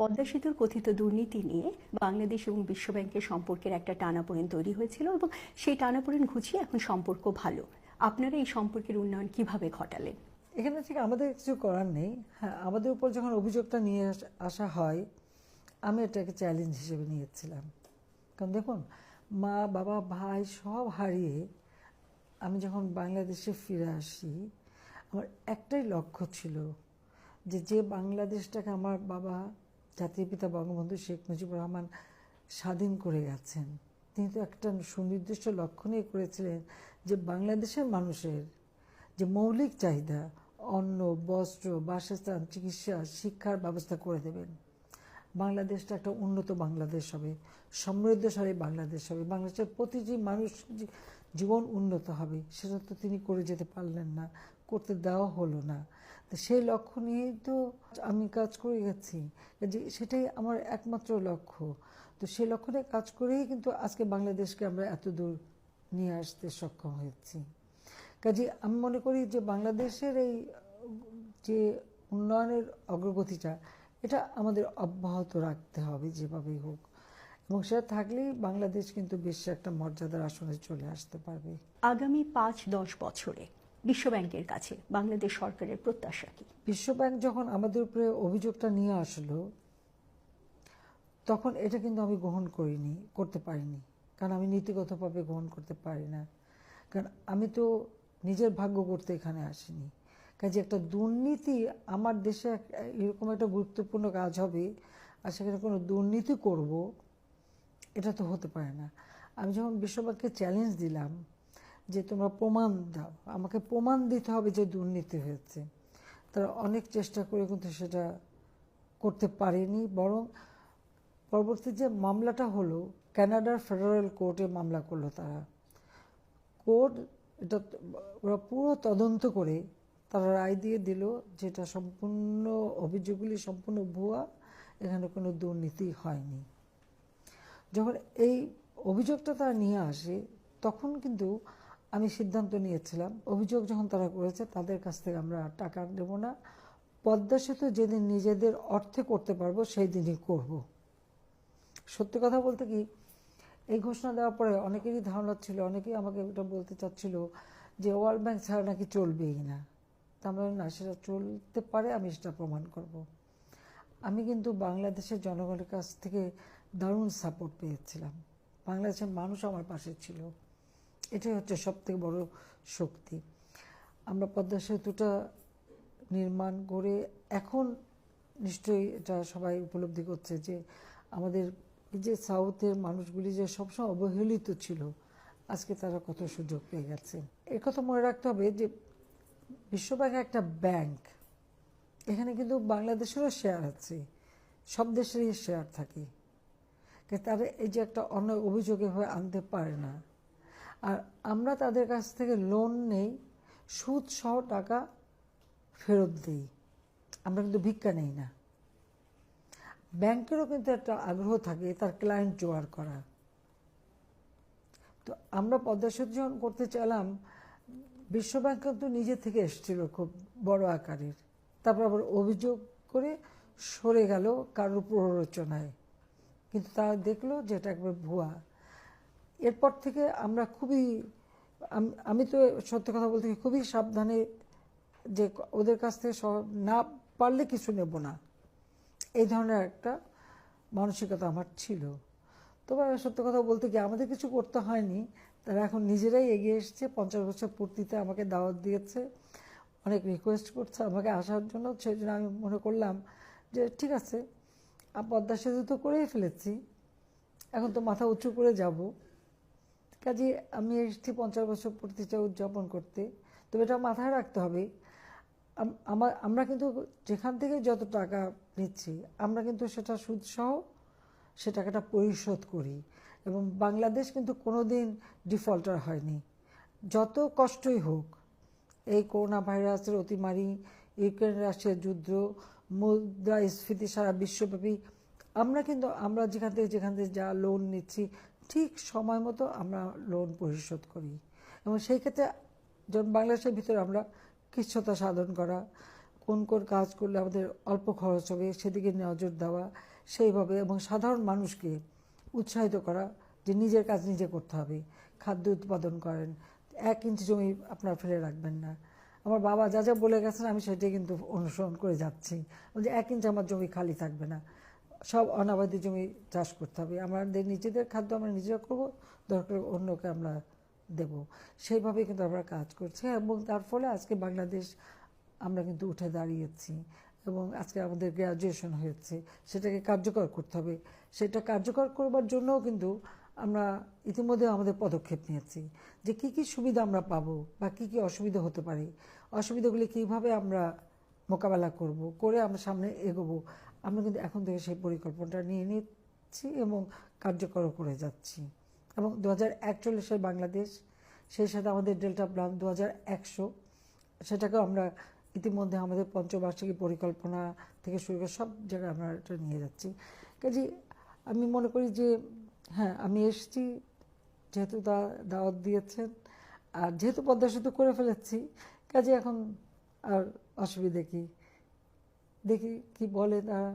পদ্মা সেতুর কথিত দুর্নীতি নিয়ে বাংলাদেশ এবং বিশ্বব্যাংকের সম্পর্কের একটা টানাপোড়েন তৈরি হয়েছিল এবং সেই টানাপোড়েন ঘুচিয়ে এখন সম্পর্ক ভালো। আপনারা এই সম্পর্কের উন্নয়ন কিভাবে ঘটালেন? এখানে ঠিক আমাদের কিছু করার নেই। হ্যাঁ, আমাদের উপর যখন অভিযোগটা নিয়ে আসা হয়, আমি এটাকে চ্যালেঞ্জ হিসেবে নিয়েছিলাম। কারণ দেখুন, মা বাবা ভাই সব হারিয়ে আমি যখন বাংলাদেশে ফিরে আসি, আমার একটাই লক্ষ্য ছিল যে বাংলাদেশটাকে আমার বাবা জাতির পিতা বঙ্গবন্ধু শেখ মুজিবুর রহমান স্বাধীন করে গেছেন, তিনি তো একটা সুনির্দিষ্ট লক্ষ্য নিয়ে করেছিলেন যে বাংলাদেশের মানুষের যে মৌলিক চাহিদা, অন্ন, বস্ত্র, বাসস্থান, চিকিৎসা, শিক্ষার ব্যবস্থা করে দেবেন। বাংলাদেশটা একটা উন্নত বাংলাদেশ হবে, সমৃদ্ধশালী বাংলাদেশ হবে, বাংলাদেশের প্রতিটি মানুষ জীবন উন্নত হবে। সেটা তো তিনি করে যেতে পারলেন না, করতে দেওয়া হলো না। তো সেই লক্ষ্য নিয়েই তো আমি কাজ করে গেছি, যে সেটাই আমার একমাত্র লক্ষ্য। তো সেই লক্ষ্য নিয়ে কাজ করেই কিন্তু আজকে বাংলাদেশকে আমরা এত দূর নিয়ে আসতে সক্ষম হয়েছি। কাজে আমি মনে করি যে বাংলাদেশের এই যে উন্নয়নের অগ্রগতিটা, এটা আমাদের অব্যাহত রাখতে হবে যেভাবেই হোক, এবং সেটা থাকলেই বাংলাদেশ কিন্তু বিশ্বে একটা মর্যাদার আসনে চলে আসতে পারবে। আগামী 5-10 বছরে বিশ্বব্যাংকের কাছে বাংলাদেশ সরকারের প্রত্যাশা কি? বিশ্বব্যাংক যখন আমাদের উপরে অভিযোগটা নিয়ে আসলো, তখন এটা কিন্তু আমি গ্রহণ করতে পারিনি, কারণ আমি নীতিগতভাবে গ্রহণ করতে পারি না। কারণ আমি তো নিজের ভাগ্য করতে এখানে আসিনি। কাজে একটা দুর্নীতি আমার দেশে এরকম একটা গুরুত্বপূর্ণ কাজ হবে আর সেখানে কোনো দুর্নীতি করব, এটা তো হতে পারে না। আমি যখন বিশ্বব্যাংককে চ্যালেঞ্জ দিলাম যে তোমরা প্রমাণ দাও, আমাকে প্রমাণ দিতে হবে যে দুর্নীতি হয়েছে, তারা অনেক চেষ্টা করে কিন্তু সেটা করতে পারেনি। বরং পরবর্তী যে মামলাটা হলো, কানাডার ফেডারেল কোর্টে মামলা করলো তারা। কোর্ট এটা ওরা পুরো তদন্ত করে তারা রায় দিয়ে দিল যেটা সম্পূর্ণ অভিযোগগুলি সম্পূর্ণ ভুয়া, এখানে কোনো দুর্নীতি হয়নি। যখন এই অভিযোগটা তারা নিয়ে আসে, তখন কিন্তু আমি সিদ্ধান্ত নিয়েছিলাম, অভিযোগ যখন তারা করেছে তাদের কাছ থেকে আমরা টাকা নেব না, পদ্মা সেতু যেদিন নিজেদের অর্থে করতে পারবো সেই দিনই করব। সত্যি কথা বলতে কি, এই ঘোষণা দেওয়ার পরে অনেকেরই ধারণা ছিল, অনেকেই আমাকে এটা বলতে চাচ্ছিল যে ওয়ার্ল্ড ব্যাংক ছাড়া নাকি চলবেই না। তা আমরা না, সেটা চলতে পারে, আমি সেটা প্রমাণ করব। আমি কিন্তু বাংলাদেশের জনগণের কাছ থেকে দারুণ সাপোর্ট পেয়েছিলাম, বাংলাদেশের মানুষ আমার পাশে ছিল, এটাই হচ্ছে সবথেকে বড় শক্তি। আমরা পদ্মা সেতুটা নির্মাণ করে এখন নিশ্চয়ই এটা সবাই উপলব্ধি করছে যে আমাদের যে সাউথের মানুষগুলি যে সবসময় অবহেলিত ছিল, আজকে তারা কত সুযোগ পেয়ে গেছে। কথা মনে রাখতে হবে যে বিশ্বব্যাংক একটা ব্যাংক, এখানে কিন্তু বাংলাদেশেরও শেয়ার আছে, সব দেশেরই শেয়ার থাকে, তারা এই যে একটা অন্য অভিযোগে হয়ে আনতে পারে না। আর আমরা তাদের কাছ থেকে লোন নেই, সুদ সহ টাকা ফেরত দিই, আমরা কিন্তু ভিক্ষা নেই না। ব্যাংকেরও কিন্তু একটা আগ্রহ থাকে তার ক্লায়েন্ট জোগাড় করা। তো আমরা পদ্মা সেতু যখন করতে চাইলাম, বিশ্বব্যাংক কিন্তু নিজে থেকে এসেছিল খুব বড় আকারের, তারপর আবার অভিযোগ করে সরে গেল কারোর প্ররোচনায়, কিন্তু তারা দেখলো যে এটা একবার ভুয়া। এরপর থেকে আমরা খুবই, আমি তো সত্য কথা বলতে খুবই সাবধানে, যে ওদের কাছ থেকে না পারলে কিছু নেব না, এই ধরনের একটা মানসিকতা আমার ছিল। তবে সত্য কথা বলতে কি, আমাদের কিছু করতে হয়নি, তারা এখন নিজেরাই এগিয়ে এসছে। 50 বছর পূর্তিতে আমাকে দাওয়াত দিয়েছে, অনেক রিকোয়েস্ট করছে আমাকে আসার জন্য। সেই জন্য আমি মনে করলাম যে ঠিক আছে, পদ্মা সেতু তো করেই ফেলেছি, এখন তো মাথা উঁচু করে যাব। কাজে আমি এসেছি 50 বছর পূর্তিটা উদযাপন করতে। তবে এটা মাথায় রাখতে হবে, আমরা কিন্তু যেখান থেকে যত টাকা নিচ্ছি, আমরা কিন্তু সেটা সুদসহ সে টাকাটা পরিশোধ করি, এবং বাংলাদেশ কিন্তু কোনোদিন ডিফল্টার হয়নি। যত কষ্টই হোক, এই করোনা ভাইরাসের অতিমারি, ইউক্রেন রাশিয়ার যুদ্ধ, মুদ্রাস্ফীতি সারা বিশ্বব্যাপী, আমরা যেখান থেকে যা লোন নিচ্ছি ঠিক সময় মতো আমরা লোন পরিশোধ করি। এবং সেই ক্ষেত্রে যেমন বাংলাদেশের ভিতরে আমরা কৃচ্ছ্রতা সাধন করা, কোন কোন কাজ করলে আমাদের অল্প খরচ হবে সেদিকে নজর দেওয়া, সেইভাবে, এবং সাধারণ মানুষকে উৎসাহিত করা যে নিজের কাজ নিজে করতে হবে। খাদ্য উৎপাদন করেন, 1 ইঞ্চি জমি আপনার ফেলে রাখবেন না। আমার বাবা যা যা বলে গেছেন আমি সেটাই কিন্তু অনুসরণ করে যাচ্ছি, যে 1 ইঞ্চি আমার জমি খালি থাকবে না, সব অনাবাদি জমি চাষ করতে হবে। আমাদের নিজেদের খাদ্য আমরা নিজেরা করবো, দরকার অন্যকে আমরা দেব। সেইভাবেই কিন্তু আমরা কাজ করছি, এবং তার ফলে আজকে বাংলাদেশ আমরা কিন্তু উঠে দাঁড়িয়েছি, এবং আজকে আমাদের গ্র্যাজুয়েশন হয়েছে। সেটাকে কার্যকর করতে হবে। সেটা কার্যকর করবার জন্যও কিন্তু আমরা ইতিমধ্যে আমাদের পদক্ষেপ নিয়েছি, যে কি কি সুবিধা আমরা পাবো বা কি কি অসুবিধা হতে পারে, অসুবিধাগুলি কিভাবে আমরা মোকাবেলা করব, করে আমরা সামনে এগোবো। আমরা কিন্তু এখন থেকে সেই পরিকল্পনাটা নিয়ে নিচ্ছি এবং কার্যকর করে যাচ্ছি। এবং 2041 বাংলাদেশ, সেই সাথে আমাদের ডেল্টা প্ল্যান 2100, সেটাকেও আমরা ইতিমধ্যে আমাদের পঞ্চবার্ষিকী পরিকল্পনা থেকে শুরু করে সব জায়গায় আমরা এটা নিয়ে যাচ্ছি। কাজে আমি মনে করি যে হ্যাঁ, আমি এসেছি যেহেতু দাওয়াত দিয়েছেন, আর যেহেতু পদ্মা সেতু করে ফেলেছি, কাজে এখন আর অসুবিধে কি, দেখি কি বলে তারা।